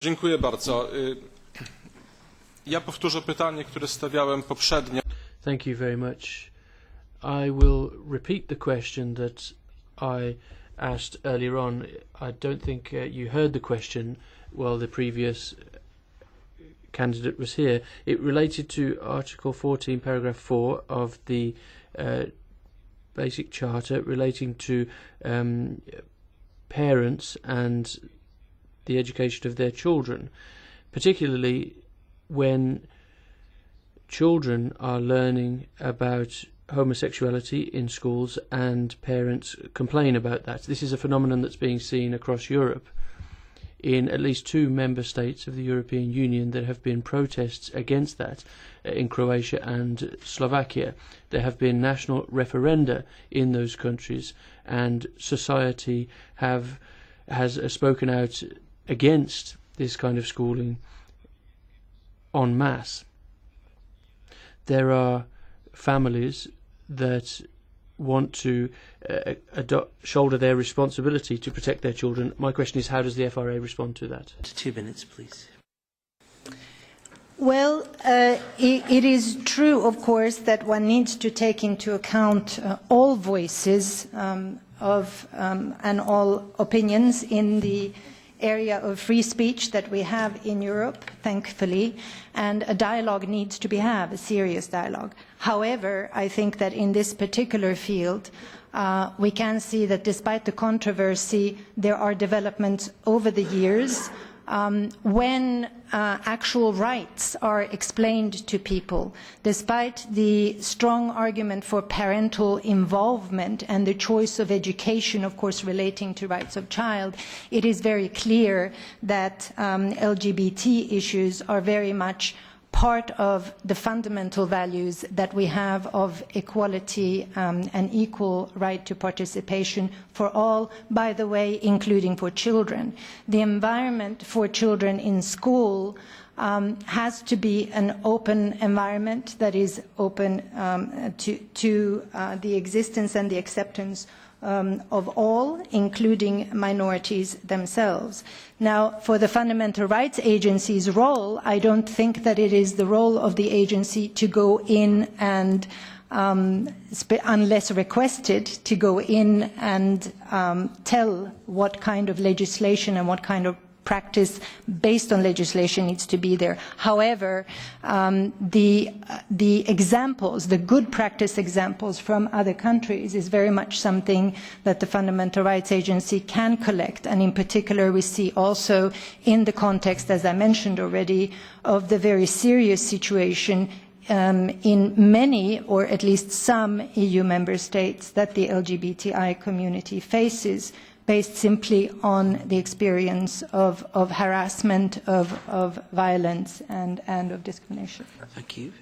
Dziękuję bardzo. Ja powtórzę pytanie, które stawiałem poprzednio. Thank you very much. I will repeat the question that I asked earlier on. I don't think you heard the question while the previous candidate was here. It related to Article 14, Paragraph 4 of the Basic Charter relating to parents and the education of their children, particularly when children are learning about homosexuality in schools and parents complain about that. This is a phenomenon that's being seen across Europe. In at least 2 member states of the European Union there have been protests against that, in Croatia and Slovakia. There have been national referenda in those countries, and society has spoken out against this kind of schooling en masse. There are families that want to shoulder their responsibility to protect their children. My question is, how does the FRA respond to that? 2 minutes, please. Well, it is true, of course, that one needs to take into account all voices and all opinions in the area of free speech that we have in Europe, thankfully, and a dialogue needs to be had, a serious dialogue. However, I think that in this particular field, we can see that despite the controversy, there are developments over the years when actual rights are explained to people, despite the strong argument for parental involvement and the choice of education, of course, relating to rights of child, it is very clear that LGBT issues are very much part of the fundamental values that we have of equality and equal right to participation for all, by the way, including for children. The environment for children in school has to be an open environment that is open to the existence and the acceptance of all, including minorities themselves. Now, for the Fundamental Rights Agency's role, I don't think that it is the role of the agency to go in and, unless requested, to go in and tell what kind of legislation and what kind of practice based on legislation needs to be there. However, the examples, the good practice examples from other countries is very much something that the Fundamental Rights Agency can collect. And in particular, we see also in the context, as I mentioned already, of the very serious situation in many, or at least some, EU member states that the LGBTI community faces, based simply on the experience of harassment, of violence, and of discrimination. Thank you.